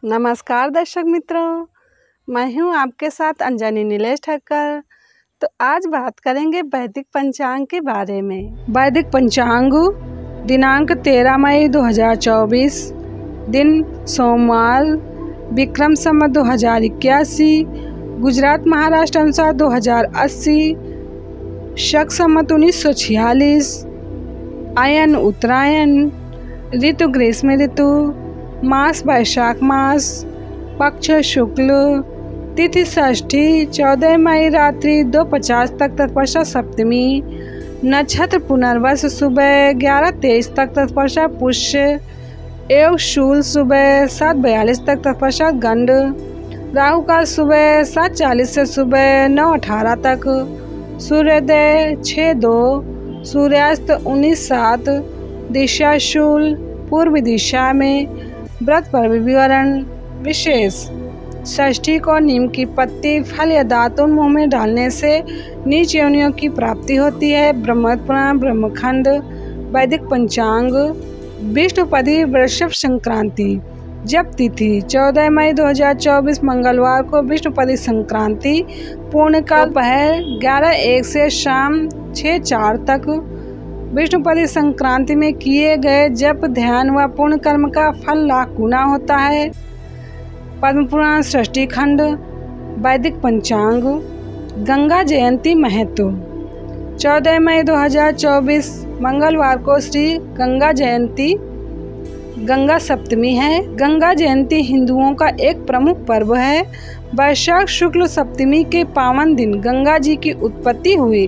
नमस्कार दर्शक मित्रों, मैं हूं आपके साथ अंजनी नीलेश ठक्कर। तो आज बात करेंगे वैदिक पंचांग के बारे में। वैदिक पंचांग दिनांक 13 मई 2024, दिन सोमवार, विक्रम संवत 2081, गुजरात महाराष्ट्र अनुसार 2080, शक संवत 1946, आयन उत्तरायण, ऋतु ग्रीष्म ऋतु, मास वैशाख मास, पक्ष शुक्ल, तिथि षष्ठी, 14 मई रात्रि 2:50 तक तत्पश्चात सप्तमी, नक्षत्र पुनर्वसु सुबह 11:23 तक तत्पश्चात पुष्य, एवं शूल सुबह 7:42 तक तत्पश्चात गंड, राहु काल सुबह 7:40 से सुबह 9:18 तक, सूर्योदय 6:02, सूर्यास्त 19:07, दिशा शूल पूर्व दिशा में, व्रत पर विवरण विशेष। षष्ठी को नीम की पत्ती, फल या दातुन मुंह में डालने से नीच योनियों की प्राप्ति होती है। ब्रह्म पुराण ब्रह्मखंड। वैदिक पंचांग। विष्णुपदी वृषभ संक्रांति। जब तिथि 14 मई 2024 मंगलवार को विष्णुपदी संक्रांति, पूर्णकाल दोपहर 11:01 से शाम 6:04 तक। विष्णुपदी संक्रांति में किए गए जप, ध्यान व पुण्य कर्म का फल लाख गुना होता है। पद्म पुराण षष्ठी खंड। वैदिक पंचांग। गंगा जयंती महत्व। 14 मई 2024 मंगलवार को श्री गंगा जयंती, गंगा सप्तमी है। गंगा जयंती हिंदुओं का एक प्रमुख पर्व है। वैशाख शुक्ल सप्तमी के पावन दिन गंगा जी की उत्पत्ति हुई।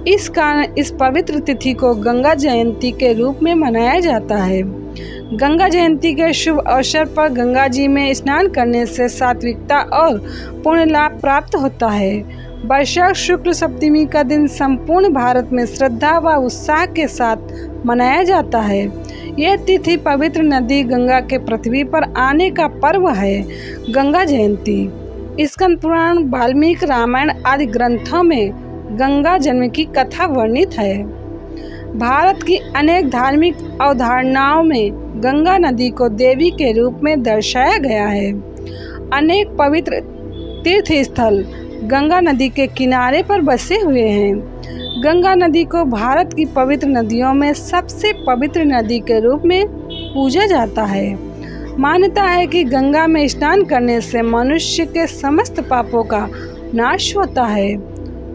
इस कारण इस पवित्र तिथि को गंगा जयंती के रूप में मनाया जाता है। गंगा जयंती के शुभ अवसर पर गंगा जी में स्नान करने से सात्विकता और पुण्य लाभ प्राप्त होता है। वैशाख शुक्ल सप्तमी का दिन संपूर्ण भारत में श्रद्धा व उत्साह के साथ मनाया जाता है। यह तिथि पवित्र नदी गंगा के पृथ्वी पर आने का पर्व है। गंगा जयंती। स्कंद पुराण, वाल्मीकि रामायण आदि ग्रंथों में गंगा जन्म की कथा वर्णित है। भारत की अनेक धार्मिक अवधारणाओं में गंगा नदी को देवी के रूप में दर्शाया गया है। अनेक पवित्र तीर्थ स्थल गंगा नदी के किनारे पर बसे हुए हैं। गंगा नदी को भारत की पवित्र नदियों में सबसे पवित्र नदी के रूप में पूजा जाता है। मान्यता है कि गंगा में स्नान करने से मनुष्य के समस्त पापों का नाश होता है।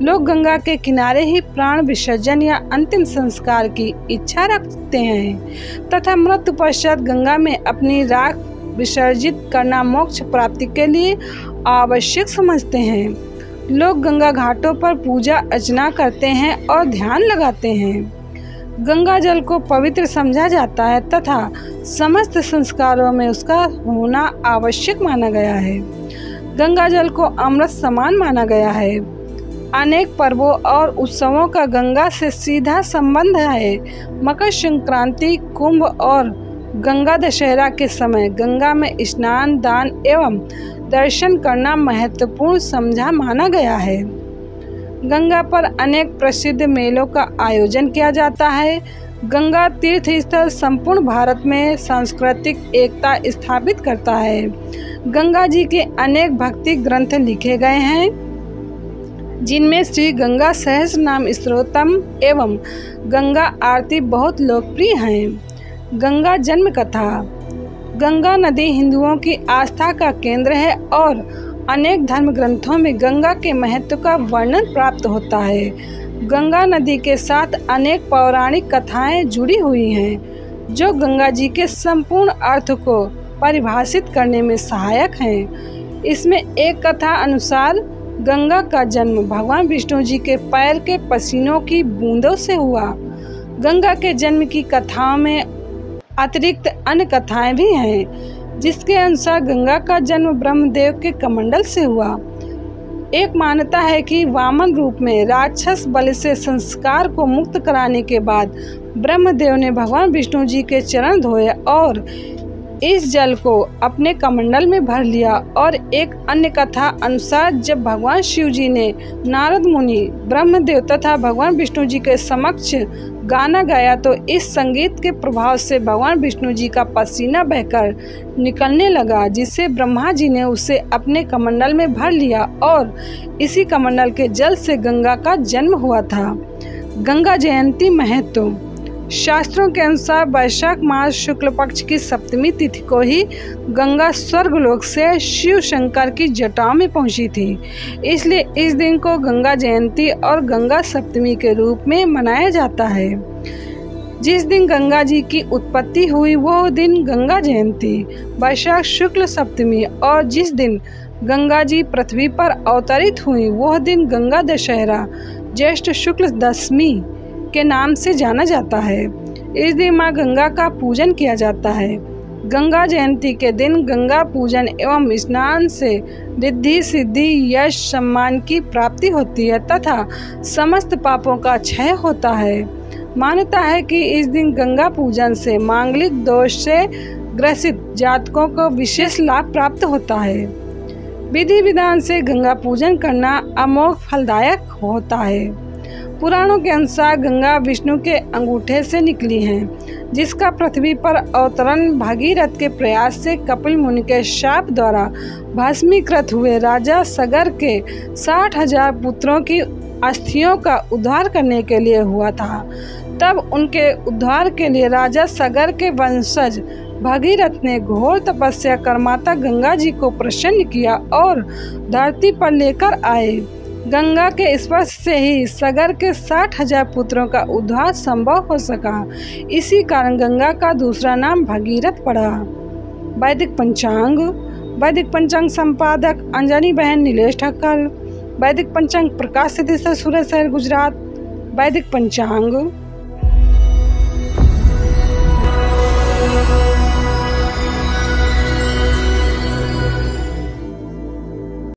लोग गंगा के किनारे ही प्राण विसर्जन या अंतिम संस्कार की इच्छा रखते हैं तथा मृत्यु पश्चात गंगा में अपनी राख विसर्जित करना मोक्ष प्राप्ति के लिए आवश्यक समझते हैं। लोग गंगा घाटों पर पूजा अर्चना करते हैं और ध्यान लगाते हैं। गंगा जल को पवित्र समझा जाता है तथा समस्त संस्कारों में उसका होना आवश्यक माना गया है। गंगा जल को अमृत समान माना गया है। अनेक पर्वों और उत्सवों का गंगा से सीधा संबंध है। मकर संक्रांति, कुंभ और गंगा दशहरा के समय गंगा में स्नान, दान एवं दर्शन करना महत्वपूर्ण समझा माना गया है। गंगा पर अनेक प्रसिद्ध मेलों का आयोजन किया जाता है। गंगा तीर्थ स्थल संपूर्ण भारत में सांस्कृतिक एकता स्थापित करता है। गंगा जी के अनेक भक्ति ग्रंथ लिखे गए हैं, जिनमें श्री गंगा सहस्रनाम स्तोत्रम एवं गंगा आरती बहुत लोकप्रिय हैं। गंगा जन्म कथा। गंगा नदी हिंदुओं की आस्था का केंद्र है और अनेक धर्म ग्रंथों में गंगा के महत्व का वर्णन प्राप्त होता है। गंगा नदी के साथ अनेक पौराणिक कथाएं जुड़ी हुई हैं, जो गंगा जी के संपूर्ण अर्थ को परिभाषित करने में सहायक हैं। इसमें एक कथा अनुसार गंगा का जन्म भगवान विष्णु जी के पैर के पसीनों की बूंदों से हुआ। गंगा के जन्म की कथाओं में अतिरिक्त अन्य कथाएं भी हैं, जिसके अनुसार गंगा का जन्म ब्रह्मदेव के कमंडल से हुआ। एक मान्यता है कि वामन रूप में राक्षस बलि से संस्कार को मुक्त कराने के बाद ब्रह्मदेव ने भगवान विष्णु जी के चरण धोए और इस जल को अपने कमंडल में भर लिया। और एक अन्य कथा अनुसार जब भगवान शिव जी ने नारद मुनि, ब्रह्मदेव तथा भगवान विष्णु जी के समक्ष गाना गाया तो इस संगीत के प्रभाव से भगवान विष्णु जी का पसीना बहकर निकलने लगा, जिससे ब्रह्मा जी ने उसे अपने कमंडल में भर लिया और इसी कमंडल के जल से गंगा का जन्म हुआ था। गंगा जयंती महत्व। शास्त्रों के अनुसार वैशाख मास शुक्ल पक्ष की सप्तमी तिथि को ही गंगा स्वर्गलोक से शिव शंकर की जटाओं में पहुंची थी, इसलिए इस दिन को गंगा जयंती और गंगा सप्तमी के रूप में मनाया जाता है। जिस दिन गंगा जी की उत्पत्ति हुई वो दिन गंगा जयंती, वैशाख शुक्ल सप्तमी, और जिस दिन गंगा जी पृथ्वी पर अवतरित हुई वह दिन गंगा दशहरा ज्येष्ठ शुक्ल दशमी के नाम से जाना जाता है। इस दिन माँ गंगा का पूजन किया जाता है। गंगा जयंती के दिन गंगा पूजन एवं स्नान से रिद्धि सिद्धि यश सम्मान की प्राप्ति होती है तथा समस्त पापों का क्षय होता है। मान्यता है कि इस दिन गंगा पूजन से मांगलिक दोष से ग्रसित जातकों को विशेष लाभ प्राप्त होता है। विधि विधान से गंगा पूजन करना अमोघ फलदायक होता है। पुराणों के अनुसार गंगा विष्णु के अंगूठे से निकली हैं, जिसका पृथ्वी पर अवतरण भागीरथ के प्रयास से कपिल मुनि के शाप द्वारा भस्मीकृत हुए राजा सगर के 60,000 पुत्रों की अस्थियों का उद्धार करने के लिए हुआ था। तब उनके उद्धार के लिए राजा सगर के वंशज भागीरथ ने घोर तपस्या कर माता गंगा जी को प्रसन्न किया और धरती पर लेकर आए। गंगा के स्पर्श से ही सगर के 60,000 पुत्रों का उद्धार संभव हो सका। इसी कारण गंगा का दूसरा नाम भागीरथ पड़ा। वैदिक पंचांग। वैदिक पंचांग संपादक अंजनी बहन नीलेश ठक्कर। वैदिक पंचांग प्रकाशित सूरत शहर गुजरात। वैदिक पंचांग।